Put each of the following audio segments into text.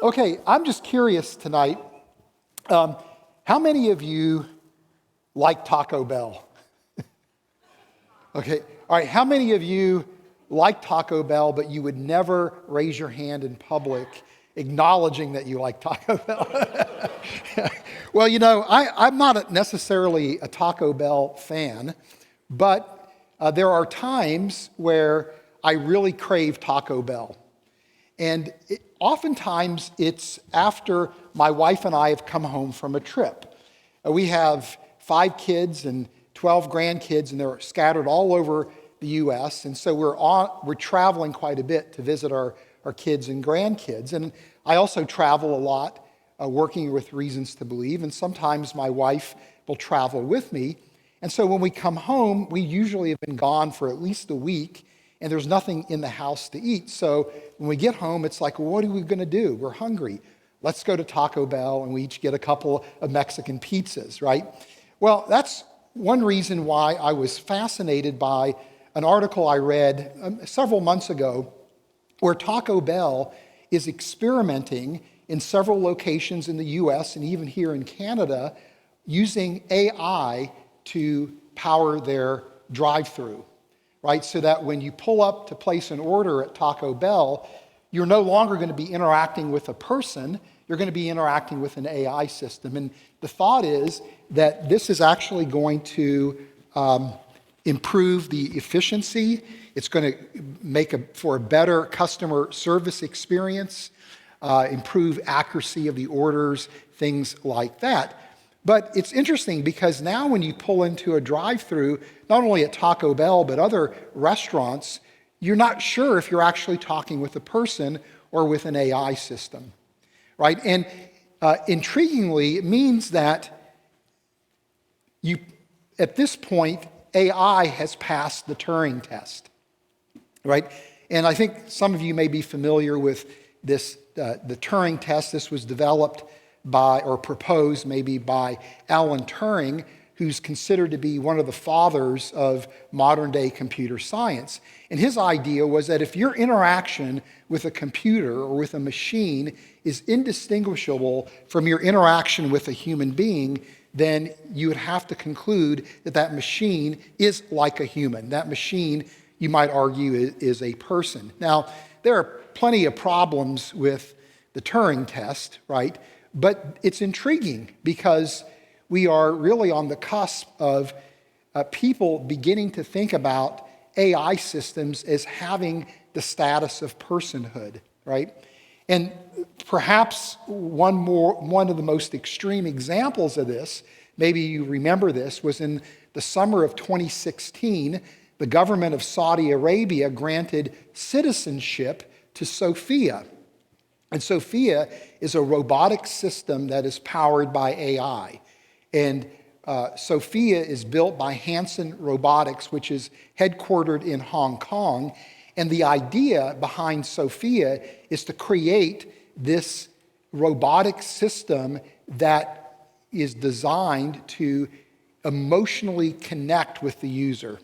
Okay, I'm just curious tonight. How many of you like Taco Bell? Okay, all right. How many of you like Taco Bell, but you would never raise your hand in public acknowledging that you like Taco Bell? Well, I'm not necessarily a Taco Bell fan, but there are times where I really crave Taco Bell. And oftentimes it's after my wife and I have come home from a trip. We have 5 kids and 12 grandkids, and they're scattered all over the U.S. And so we're traveling quite a bit to visit our kids and grandkids. And I also travel a lot, working with Reasons to Believe. And sometimes my wife will travel with me. And so when we come home, we usually have been gone for at least a week, and there's nothing in the house to eat. So when we get home, it's like, well, what are we going to do? We're hungry. Let's go to Taco Bell, and we each get a couple of Mexican pizzas, right? Well, that's one reason why I was fascinated by an article I read several months ago where Taco Bell is experimenting in several locations in the U.S. and even here in Canada using AI to power their drive-through. Right, so that when you pull up to place an order at Taco Bell, you're no longer going to be interacting with a person, you're going to be interacting with an AI system. And the thought is that this is actually going to improve the efficiency, it's going to make for a better customer service experience, improve accuracy of the orders, things like that. But it's interesting because now when you pull into a drive-through, not only at Taco Bell, but other restaurants, you're not sure if you're actually talking with a person or with an AI system, right? And intriguingly, it means that at this point, AI has passed the Turing test, right? And I think some of you may be familiar with this, the Turing test. This was developed by, or proposed maybe by Alan Turing, who's considered to be one of the fathers of modern day computer science. And his idea was that if your interaction with a computer or with a machine is indistinguishable from your interaction with a human being, then you would have to conclude that that machine is like a human. That machine, you might argue, is a person. Now, there are plenty of problems with the Turing test, right? But it's intriguing because we are really on the cusp of people beginning to think about AI systems as having the status of personhood, right? And perhaps one of the most extreme examples of this, maybe you remember this, was in the summer of 2016, the government of Saudi Arabia granted citizenship to Sophia. And Sophia is a robotic system that is powered by AI. And Sophia is built by Hanson Robotics, which is headquartered in Hong Kong. And the idea behind Sophia is to create this robotic system that is designed to emotionally connect with the user.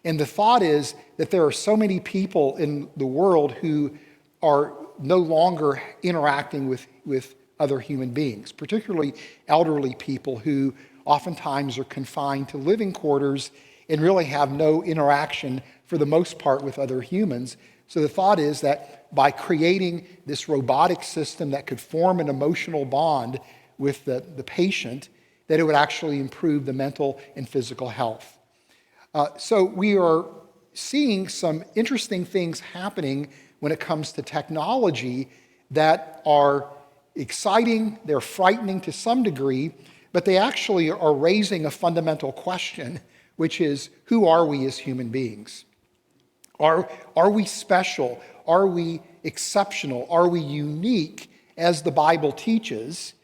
And the thought is that there are so many people in the world who are no longer interacting with other human beings, particularly elderly people who oftentimes are confined to living quarters and really have no interaction for the most part with other humans. So the thought is that by creating this robotic system that could form an emotional bond with the patient, that it would actually improve the mental and physical health. So we are seeing some interesting things happening when it comes to technology that are exciting, they're frightening to some degree, but they actually are raising a fundamental question, which is, who are we as human beings? Are we special? Are we exceptional? Are we unique as the Bible teaches?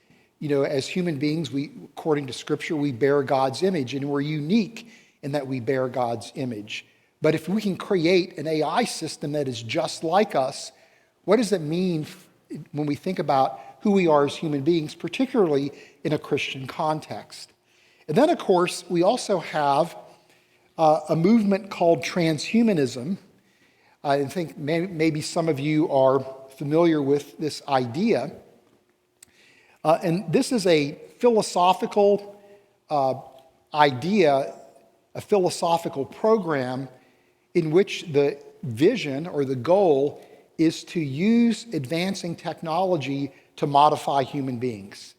As human beings, according to Scripture, we bear God's image, and we're unique in that we bear God's image. But if we can create an AI system that is just like us, what does it mean when we think about who we are as human beings, particularly in a Christian context? And then, of course, we also have a movement called transhumanism. I think maybe some of you are familiar with this idea. And this is a philosophical idea, a philosophical program in which the vision or the goal is to use advancing technology to modify human beings,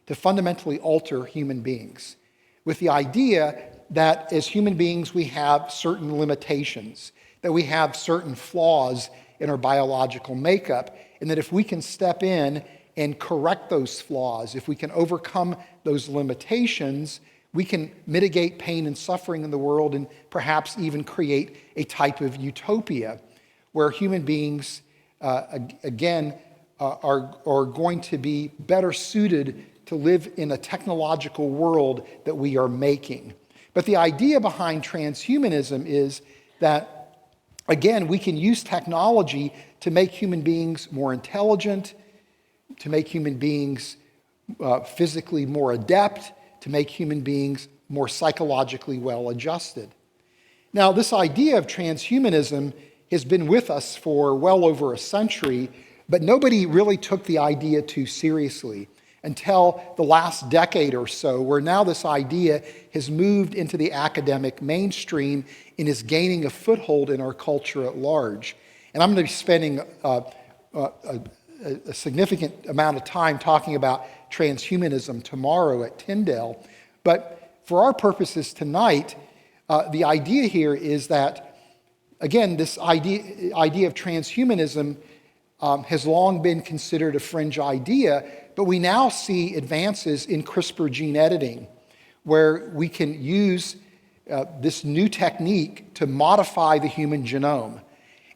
to fundamentally alter human beings, with the idea that as human beings we have certain limitations, that we have certain flaws in our biological makeup, and that if we can step in and correct those flaws, if we can overcome those limitations, we can mitigate pain and suffering in the world and perhaps even create a type of utopia where human beings, again, are going to be better suited to live in a technological world that we are making. But the idea behind transhumanism is that, again, we can use technology to make human beings more intelligent, to make human beings physically more adept, to make human beings more psychologically well-adjusted. Now, this idea of transhumanism has been with us for well over a century, but nobody really took the idea too seriously until the last decade or so, where now this idea has moved into the academic mainstream and is gaining a foothold in our culture at large. And I'm going to be spending a significant amount of time talking about transhumanism tomorrow at Tyndale. But for our purposes tonight, the idea here is that, again, this idea of transhumanism has long been considered a fringe idea, but we now see advances in CRISPR gene editing, where we can use this new technique to modify the human genome.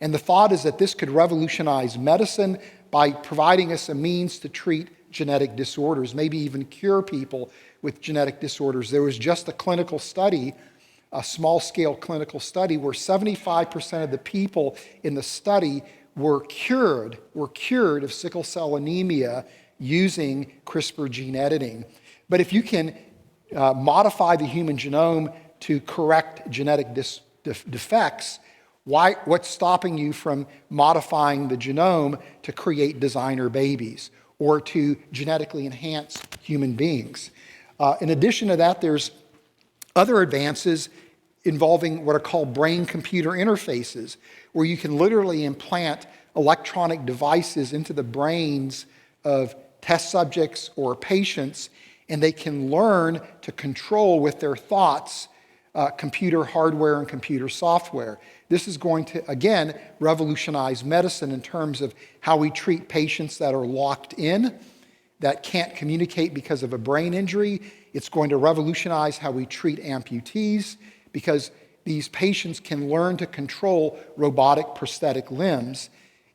And the thought is that this could revolutionize medicine by providing us a means to treat genetic disorders, maybe even cure people with genetic disorders. There was just a clinical study, a small-scale clinical study, where 75% of the people in the study were cured of sickle cell anemia using CRISPR gene editing. But if you can modify the human genome to correct genetic defects, what's stopping you from modifying the genome to create designer babies or to genetically enhance human beings? In addition to that, there's other advances involving what are called brain-computer interfaces, where you can literally implant electronic devices into the brains of test subjects or patients, and they can learn to control with their thoughts computer hardware and computer software. This is going to, again, revolutionize medicine in terms of how we treat patients that are locked in, that can't communicate because of a brain injury. It's going to revolutionize how we treat amputees, because these patients can learn to control robotic prosthetic limbs.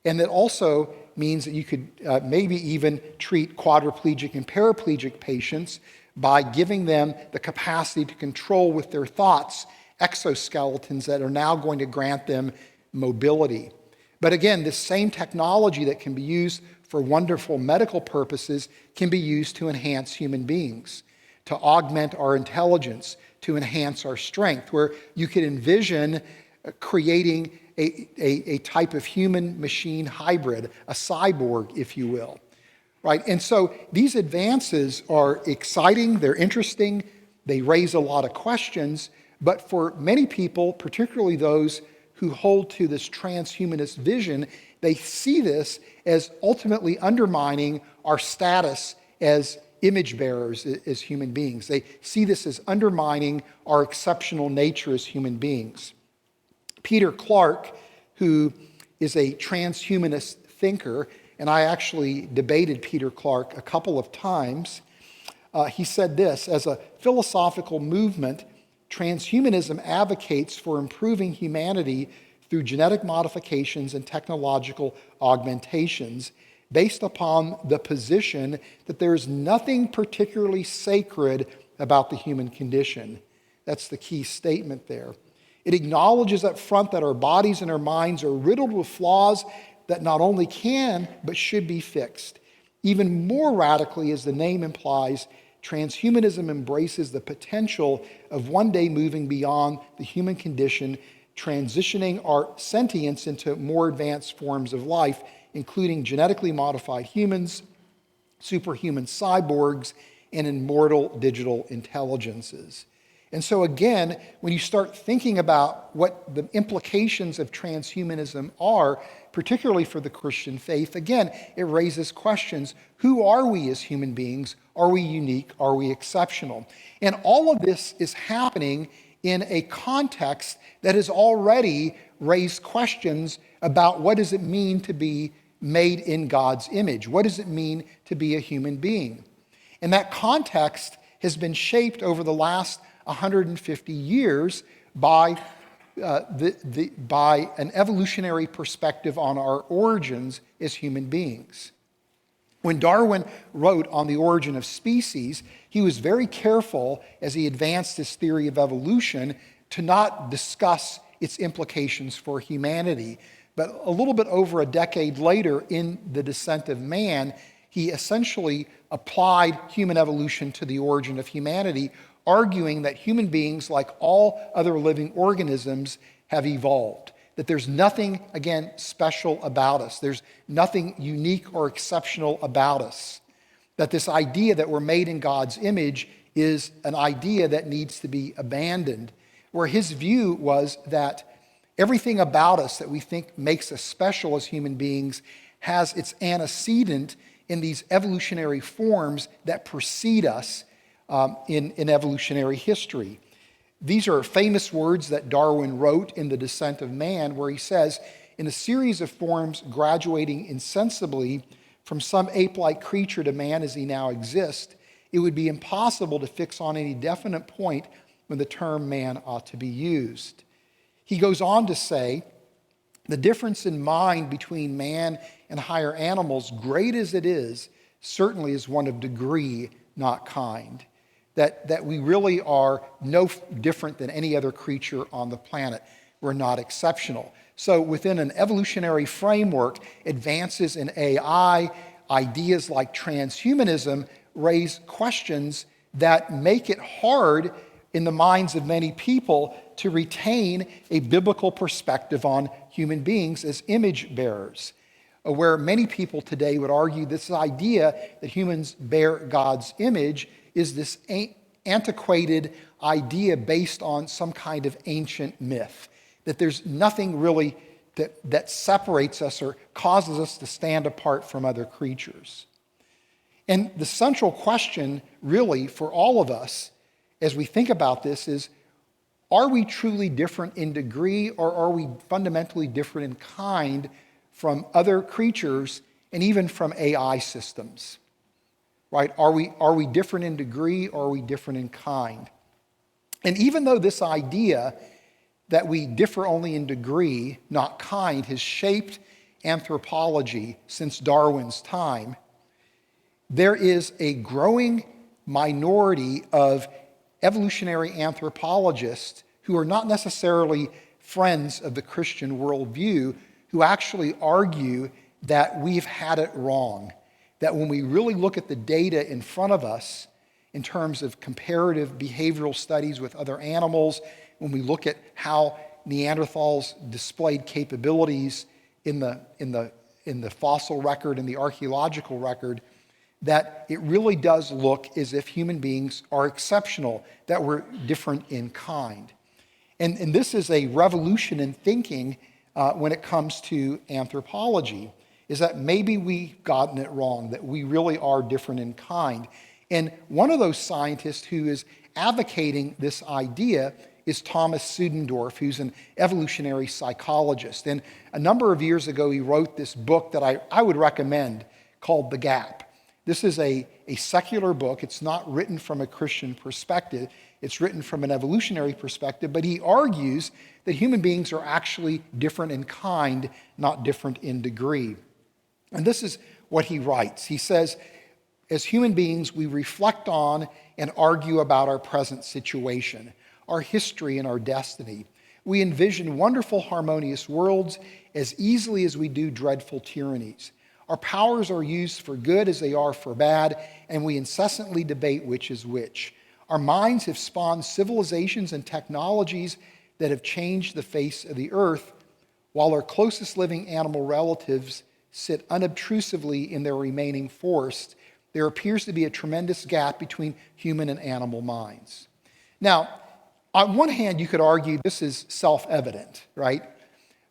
And that also means that you could maybe even treat quadriplegic and paraplegic patients by giving them the capacity to control with their thoughts exoskeletons that are now going to grant them mobility. But again, this same technology that can be used for wonderful medical purposes can be used to enhance human beings, to augment our intelligence, to enhance our strength, where you could envision creating a type of human-machine hybrid, a cyborg, if you will. Right? And so these advances are exciting, they're interesting, they raise a lot of questions, but for many people, particularly those who hold to this transhumanist vision, they see this as ultimately undermining our status as image bearers, as human beings. They see this as undermining our exceptional nature as human beings. Peter Clark, who is a transhumanist thinker, and I actually debated Peter Clark a couple of times, he said this: as a philosophical movement, transhumanism advocates for improving humanity through genetic modifications and technological augmentations based upon the position that there is nothing particularly sacred about the human condition. That's the key statement there. It acknowledges up front that our bodies and our minds are riddled with flaws that not only can, but should be fixed. Even more radically, as the name implies, transhumanism embraces the potential of one day moving beyond the human condition, transitioning our sentience into more advanced forms of life, including genetically modified humans, superhuman cyborgs, and immortal digital intelligences. And so again, when you start thinking about what the implications of transhumanism are, particularly for the Christian faith, again, it raises questions. Who are we as human beings? Are we unique? Are we exceptional? And all of this is happening in a context that has already raised questions about what does it mean to be made in God's image? What does it mean to be a human being? And that context has been shaped over the last 150 years by an evolutionary perspective on our origins as human beings. When Darwin wrote on the origin of species, he was very careful as he advanced his theory of evolution to not discuss its implications for humanity. But a little bit over a decade later, in The Descent of Man, he essentially applied human evolution to the origin of humanity, arguing that human beings, like all other living organisms, have evolved. That there's nothing, again, special about us. There's nothing unique or exceptional about us. That this idea that we're made in God's image is an idea that needs to be abandoned. Where his view was that everything about us that we think makes us special as human beings has its antecedent in these evolutionary forms that precede us in evolutionary history. These are famous words that Darwin wrote in The Descent of Man, where he says, in a series of forms graduating insensibly from some ape-like creature to man as he now exists, it would be impossible to fix on any definite point when the term man ought to be used. He goes on to say, the difference in mind between man and higher animals, great as it is, certainly is one of degree, not kind. That we really are no different than any other creature on the planet. We're not exceptional. So within an evolutionary framework, advances in AI, ideas like transhumanism raise questions that make it hard in the minds of many people to retain a biblical perspective on human beings as image bearers. Where many people today would argue this idea that humans bear God's image is this antiquated idea based on some kind of ancient myth, that there's nothing really that separates us or causes us to stand apart from other creatures. And the central question really for all of us as we think about this is, are we truly different in degree, or are we fundamentally different in kind from other creatures and even from AI systems? Right? Are we different in degree, or are we different in kind? And even though this idea that we differ only in degree, not kind, has shaped anthropology since Darwin's time, there is a growing minority of evolutionary anthropologists who are not necessarily friends of the Christian worldview, who actually argue that we've had it wrong. That when we really look at the data in front of us in terms of comparative behavioral studies with other animals, when we look at how Neanderthals displayed capabilities in the fossil record and the archaeological record, that it really does look as if human beings are exceptional, that we're different in kind. And this is a revolution in thinking when it comes to anthropology, is that maybe we've gotten it wrong, that we really are different in kind. And one of those scientists who is advocating this idea is Thomas Suddendorf, who's an evolutionary psychologist. And a number of years ago, he wrote this book that I would recommend called The Gap. This is a secular book. It's not written from a Christian perspective. It's written from an evolutionary perspective, but he argues that human beings are actually different in kind, not different in degree. And this is what he writes. He says, as human beings, we reflect on and argue about our present situation, our history and our destiny. We envision wonderful, harmonious worlds as easily as we do dreadful tyrannies. Our powers are used for good as they are for bad, and we incessantly debate which is which. Our minds have spawned civilizations and technologies that have changed the face of the earth, while our closest living animal relatives sit unobtrusively in their remaining forest, there appears to be a tremendous gap between human and animal minds. Now, on one hand, you could argue this is self-evident, right?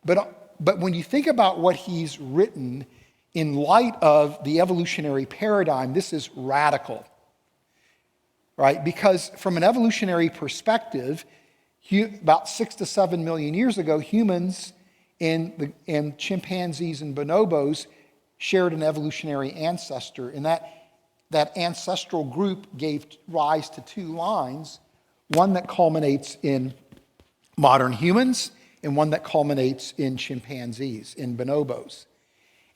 But when you think about what he's written in light of the evolutionary paradigm, this is radical, right? Because from an evolutionary perspective, about 6 to 7 million years ago, humans and chimpanzees and bonobos shared an evolutionary ancestor, and that ancestral group gave rise to two lines, one that culminates in modern humans and one that culminates in chimpanzees, in bonobos.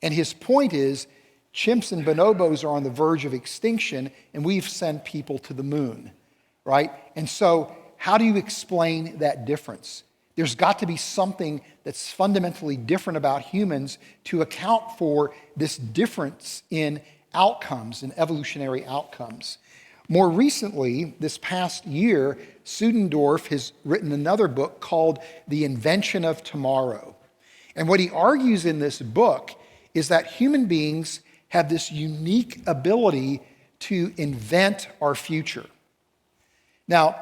And his point is, chimps and bonobos are on the verge of extinction, and we've sent people to the moon, right? And so how do you explain that difference? There's got to be something that's fundamentally different about humans to account for this difference in outcomes, in evolutionary outcomes. More recently, this past year, Suddendorf has written another book called The Invention of Tomorrow. And what he argues in this book is that human beings have this unique ability to invent our future. Now,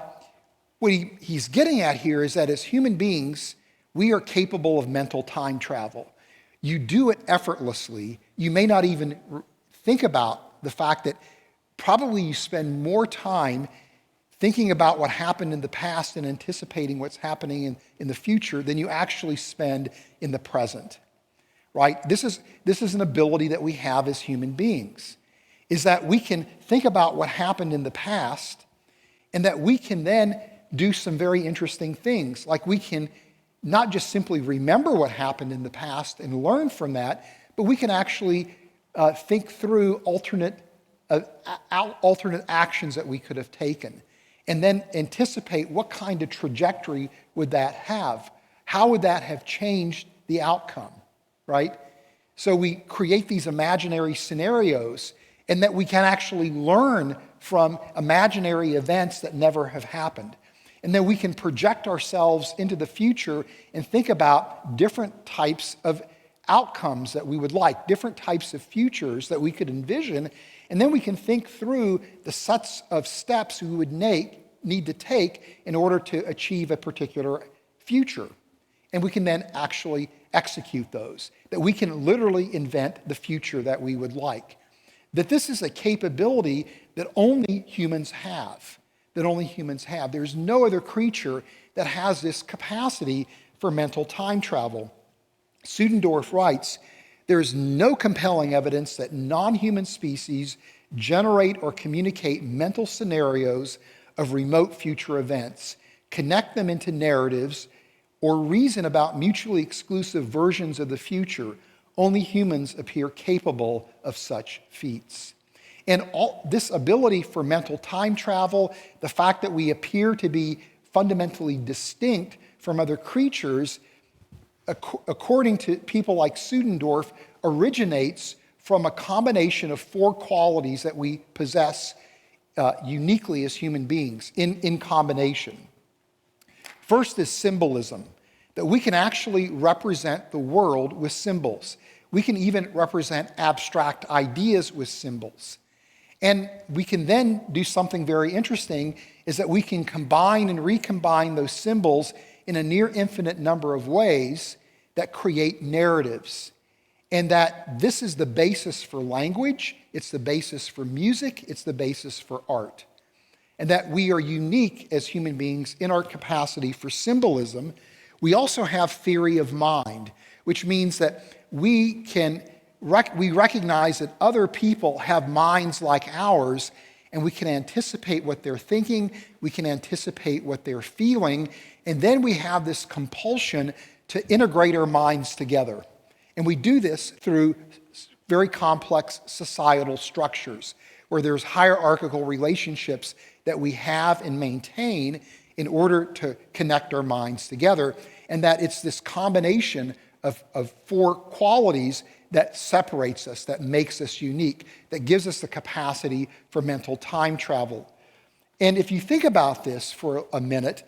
what he's getting at here is that as human beings, we are capable of mental time travel. You do it effortlessly. You may not even think about the fact that probably you spend more time thinking about what happened in the past and anticipating what's happening in the future than you actually spend in the present, right? This is an ability that we have as human beings, is that we can think about what happened in the past and that we can then do some very interesting things. Like we can not just simply remember what happened in the past and learn from that, but we can actually think through alternate actions that we could have taken, and then anticipate what kind of trajectory would that have? How would that have changed the outcome, right? So we create these imaginary scenarios, and that we can actually learn from imaginary events that never have happened. And then we can project ourselves into the future and think about different types of outcomes that we would like, different types of futures that we could envision, and then we can think through the sets of steps we would need to take in order to achieve a particular future. And we can then actually execute those, that we can literally invent the future that we would like. That this is a capability that only humans have, There's no other creature that has this capacity for mental time travel. Suddendorf writes, there is no compelling evidence that non-human species generate or communicate mental scenarios of remote future events, connect them into narratives, or reason about mutually exclusive versions of the future. Only humans appear capable of such feats. And all this ability for mental time travel, the fact that we appear to be fundamentally distinct from other creatures, according to people like Suddendorf, originates from a combination of 4 qualities that we possess uniquely as human beings in combination. First is symbolism, that we can actually represent the world with symbols. We can even represent abstract ideas with symbols. And we can then do something very interesting, is that we can combine and recombine those symbols in a near infinite number of ways that create narratives. And that this is the basis for language, it's the basis for music, it's the basis for art. And that we are unique as human beings in our capacity for symbolism. We also have theory of mind, which means that we recognize that other people have minds like ours, and we can anticipate what they're thinking, we can anticipate what they're feeling, and then we have this compulsion to integrate our minds together. And we do this through very complex societal structures, where there's hierarchical relationships that we have and maintain in order to connect our minds together, and that it's this combination of 4 qualities that separates us, that makes us unique, that gives us the capacity for mental time travel. And if you think about this for a minute,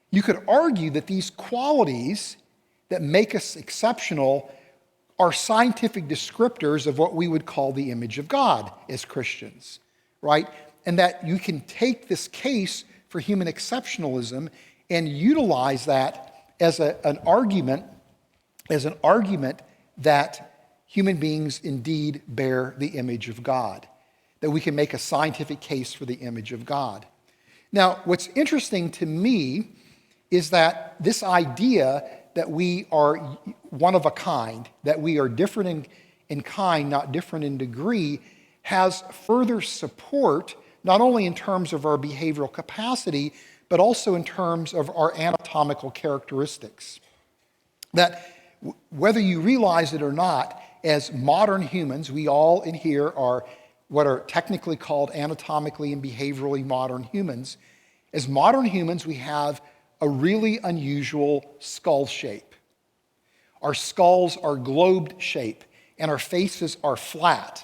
you could argue that these qualities that make us exceptional are scientific descriptors of what we would call the image of God as Christians, right? And that you can take this case for human exceptionalism and utilize that as an argument that human beings indeed bear the image of God, that we can make a scientific case for the image of God. Now, what's interesting to me is that this idea that we are one of a kind, that we are different in kind, not different in degree, has further support, not only in terms of our behavioral capacity, but also in terms of our anatomical characteristics. That whether you realize it or not, as modern humans, we all in here are what are technically called anatomically and behaviorally modern humans. As modern humans, we have a really unusual skull shape. Our skulls are globed shape, and our faces are flat.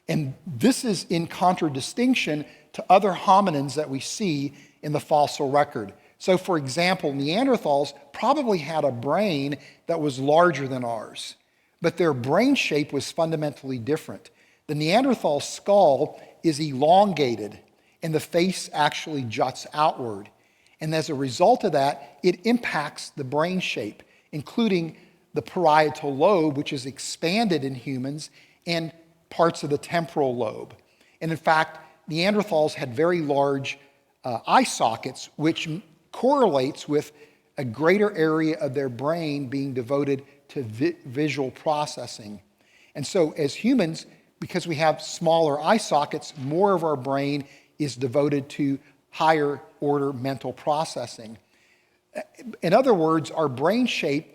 And this is in contradistinction to other hominins that we see in the fossil record. So, for example, Neanderthals probably had a brain that was larger than ours, but their brain shape was fundamentally different. The Neanderthal skull is elongated, and the face actually juts outward. And as a result of that, it impacts the brain shape, including the parietal lobe, which is expanded in humans, and parts of the temporal lobe. And in fact, Neanderthals had very large eye sockets, which correlates with a greater area of their brain being devoted to visual processing. And so as humans, because we have smaller eye sockets, more of our brain is devoted to higher order mental processing. In other words, our brain shape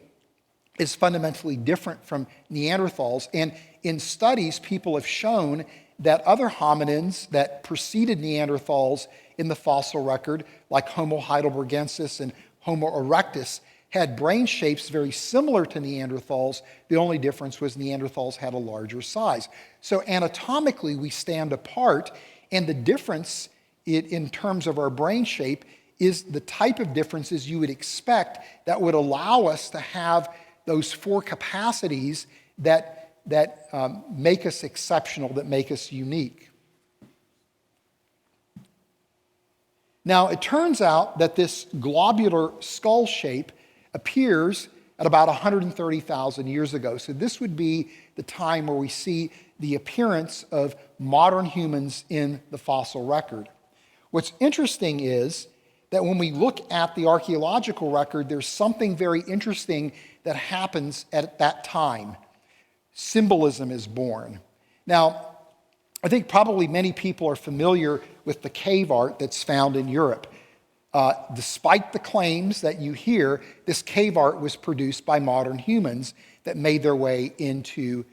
is fundamentally different from Neanderthals. And in studies, people have shown that other hominins that preceded Neanderthals in the fossil record, like Homo heidelbergensis and Homo erectus, had brain shapes very similar to Neanderthals. The only difference was Neanderthals had a larger size. So anatomically, we stand apart, and the difference in terms of our brain shape is the type of differences you would expect that would allow us to have those four capacities that make us exceptional, that make us unique. Now, it turns out that this globular skull shape appears at about 130,000 years ago. So this would be the time where we see the appearance of modern humans in the fossil record. What's interesting is that when we look at the archaeological record, there's something very interesting that happens at that time. Symbolism is born. Now, I think probably many people are familiar with the cave art that's found in Europe. Despite the claims that you hear, this cave art was produced by modern humans that made their way into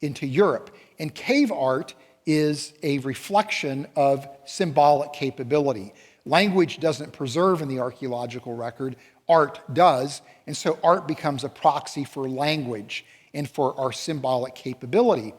Europe. And cave art is a reflection of symbolic capability. Language doesn't preserve in the archaeological record, art does, and so art becomes a proxy for language and for our symbolic capability.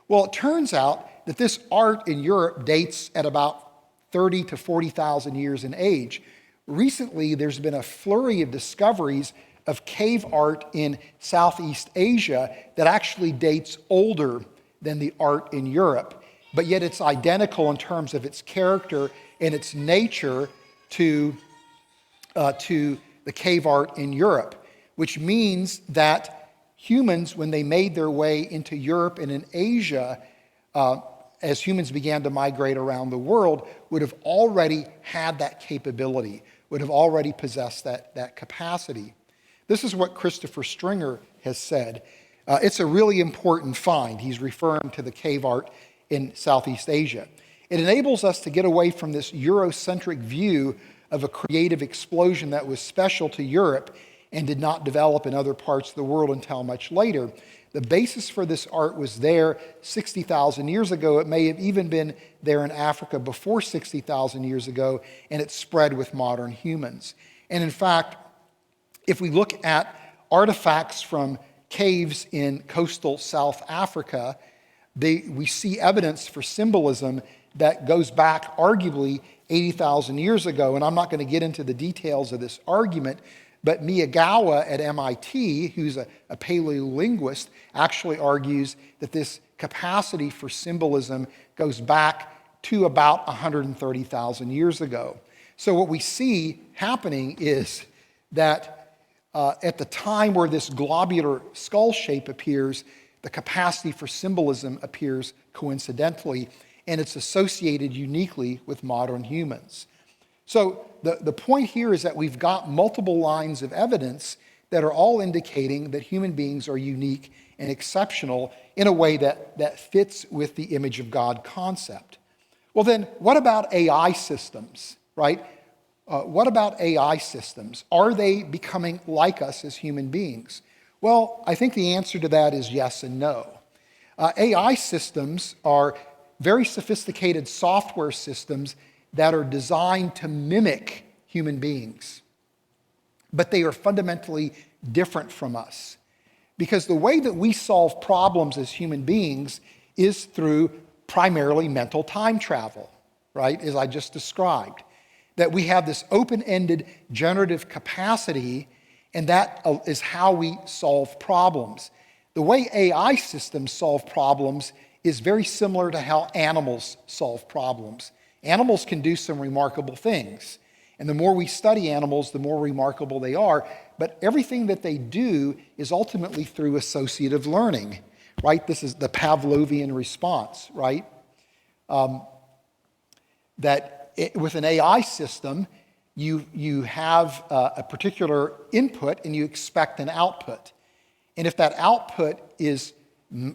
Well, it turns out that this art in Europe dates at about 30 to 40,000 years in age. Recently, there's been a flurry of discoveries of cave art in Southeast Asia that actually dates older than the art in Europe, but yet it's identical in terms of its character and its nature to the cave art in Europe, which means that humans, when they made their way into Europe and in Asia, as humans began to migrate around the world, would have already had that capability, would have already possessed that capacity. This is what Christopher Stringer has said. It's a really important find. He's referring to the cave art in Southeast Asia. It enables us to get away from this Eurocentric view of a creative explosion that was special to Europe and did not develop in other parts of the world until much later. The basis for this art was there 60,000 years ago. It may have even been there in Africa before 60,000 years ago, and it spread with modern humans. And in fact, if we look at artifacts from caves in coastal South Africa, we see evidence for symbolism that goes back arguably 80,000 years ago. And I'm not going to get into the details of this argument, But Miyagawa at MIT, who's a paleolinguist, actually argues that this capacity for symbolism goes back to about 130,000 years ago. So what we see happening is that at the time where this globular skull shape appears, the capacity for symbolism appears coincidentally, and it's associated uniquely with modern humans. So the point here is that we've got multiple lines of evidence that are all indicating that human beings are unique and exceptional in a way that fits with the image of God concept. Well then, what about AI systems, right? What about AI systems? Are they becoming like us as human beings? Well, I think the answer to that is yes and no. AI systems are very sophisticated software systems that are designed to mimic human beings. But they are fundamentally different from us. Because the way that we solve problems as human beings is through primarily mental time travel, right, as I just described. That we have this open-ended generative capacity, and that is how we solve problems. The way AI systems solve problems is very similar to how animals solve problems. Animals can do some remarkable things. And the more we study animals, the more remarkable they are. But everything that they do is ultimately through associative learning, right? This is the Pavlovian response, right? With an AI system, you have a particular input and you expect an output. And if that output is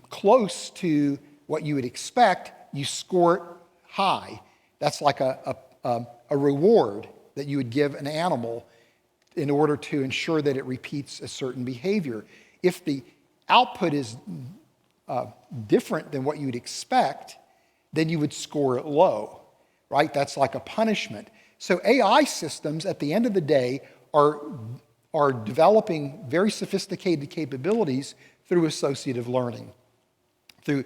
close to what you would expect, you score it high. That's like a reward that you would give an animal in order to ensure that it repeats a certain behavior. If the output is different than what you would expect, then you would score it low, right? That's like a punishment. So AI systems, at the end of the day, are developing very sophisticated capabilities through associative learning. So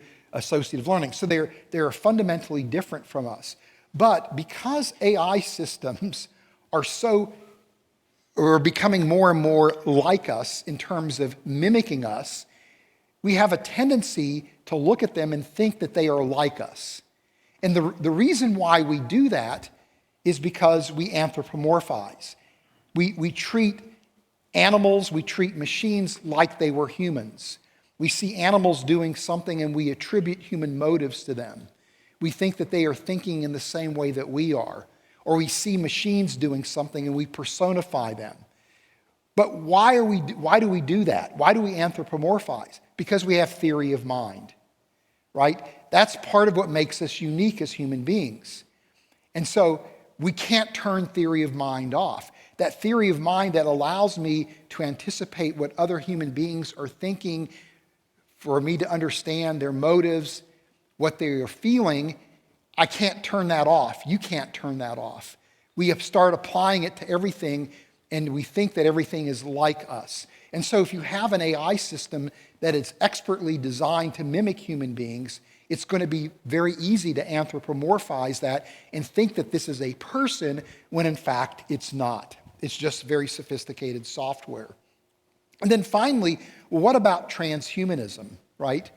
they're fundamentally different from us. But because AI systems are becoming more and more like us in terms of mimicking us, we have a tendency to look at them and think that they are like us. And the reason why we do that is because we anthropomorphize. We treat animals, we treat machines like they were humans. We see animals doing something and we attribute human motives to them. We think that they are thinking in the same way that we are. Or we see machines doing something and we personify them. But why do we do that? Why do we anthropomorphize? Because we have theory of mind, right? That's part of what makes us unique as human beings. And so we can't turn theory of mind off. That theory of mind that allows me to anticipate what other human beings are thinking, for me to understand their motives, what they are feeling, I can't turn that off. You can't turn that off. We start applying it to everything, and we think that everything is like us. And so if you have an AI system that is expertly designed to mimic human beings, it's going to be very easy to anthropomorphize that and think that this is a person when in fact it's not. It's just very sophisticated software. And then finally, well, what about transhumanism, right?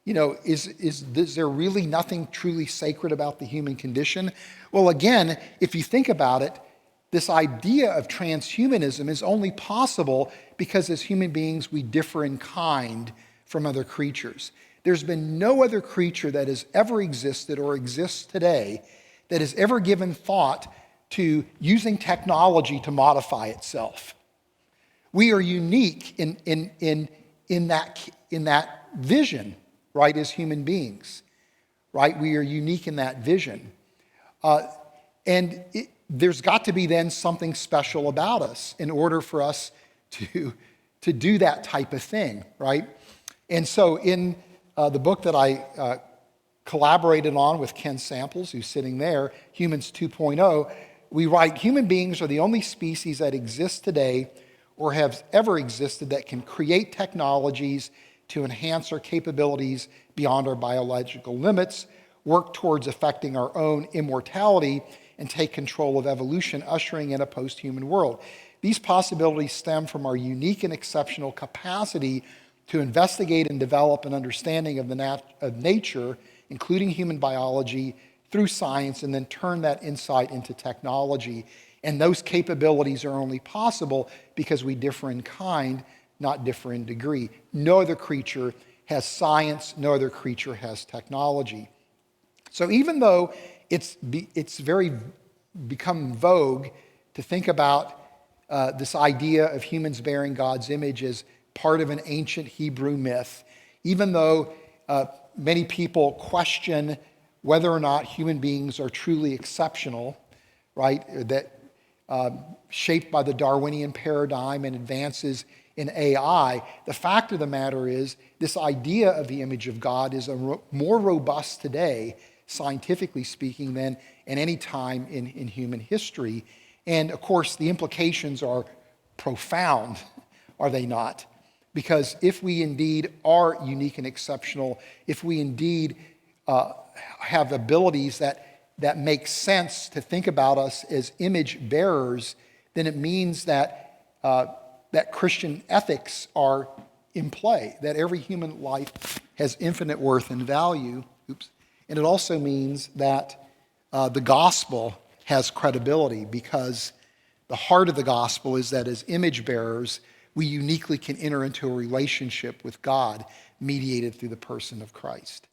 You know, is there really nothing truly sacred about the human condition? Well, again, if you think about it, this idea of transhumanism is only possible because as human beings, we differ in kind from other creatures. There's been no other creature that has ever existed or exists today that has ever given thought to using technology to modify itself. We are unique in that vision, right, as human beings, right? We are unique in that vision. There's got to be then something special about us in order for us to do that type of thing, right? And so in the book that I collaborated on with Ken Samples, who's sitting there, Humans 2.0, we write, human beings are the only species that exist today or have ever existed that can create technologies to enhance our capabilities beyond our biological limits, work towards affecting our own immortality, and take control of evolution, ushering in a post-human world. These possibilities stem from our unique and exceptional capacity to investigate and develop an understanding of nature, including human biology, through science, and then turn that insight into technology. And those capabilities are only possible because we differ in kind, not differ in degree. No other creature has science, no other creature has technology. So even though it's very become vogue to think about this idea of humans bearing God's image as part of an ancient Hebrew myth, even though many people question whether or not human beings are truly exceptional, right, that shaped by the Darwinian paradigm and advances in AI, the fact of the matter is this idea of the image of God is more robust today, scientifically speaking, than at any time in human history. And of course, the implications are profound, are they not? Because if we indeed are unique and exceptional, if we indeed have abilities that make sense to think about us as image bearers, then it means that Christian ethics are in play, that every human life has infinite worth and value. And it also means that the gospel has credibility, because the heart of the gospel is that as image bearers, we uniquely can enter into a relationship with God mediated through the person of Christ.